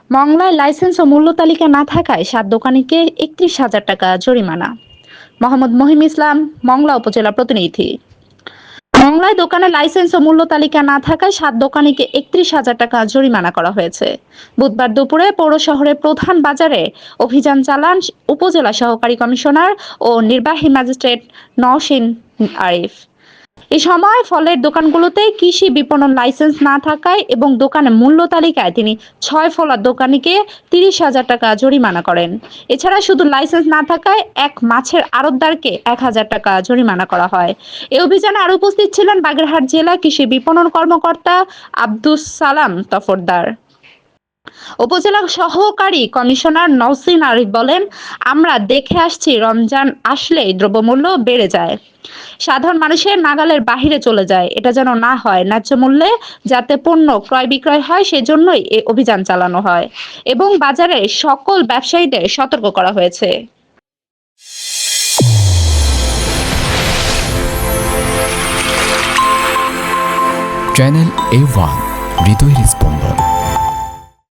মংলায় licence ও মূল্য তালিকা না থাকায় ৭ দোকানিকে ৩১,০০০ টাকা জরিমানা। মোহাম্মদ মহিম ইসলাম, মংলা উপজেলা প্রতিনিধি। মংলায় দোকানে লাইসেন্স ও মূল্য তালিকা না থাকায় ৭ দোকানিকে ৩১,০০০ টাকা জরিমানা করা হয়েছে। বুধবার দুপুরে পৌর শহরের প্রধান বাজারে অভিযান চালান উপজেলা সহকারী কমিশনার ও নির্বাহী ম্যাজিস্ট্রেট নওশীন আরিফ। এ সময় ফলের দোকানগুলোতে কৃষি বিপণন লাইসেন্স না থাকায় এবং দোকানে মূল্য তালিকায় তিনি ৬ ফলের দোকানিকে ৩০,০০০ টাকা জরিমানা করেন। এছাড়া শুধু লাইসেন্স না থাকায় এক মাছের আড়তদারকে ১,০০০ টাকা জরিমানা করা হয়। এই অভিযানে আরো উপস্থিত ছিলেন বাগেরহাট জেলা কৃষি বিপণন কর্মকর্তা আব্দুস সালাম তফরদার। উপজেলা সহকারী কমিশনার নওশীন আরিফ বলেন, আমরা দেখে আসছি রমজান আসলেই দ্রব্যমূল্য বেড়ে যায়, সাধারণ মানুষের নাগালের বাহিরে চলে যায়। এটা যেন না হয়, ন্যায্য মূল্যে যাতে পণ্য ক্রয় বিক্রয় হয় সেজন্যই এই অভিযান চালানো হয় এবং বাজারে সকল ব্যবসায়ীদের সতর্ক করা হয়েছে। চ্যানেল A1 হৃদয়ের স্পন্দন।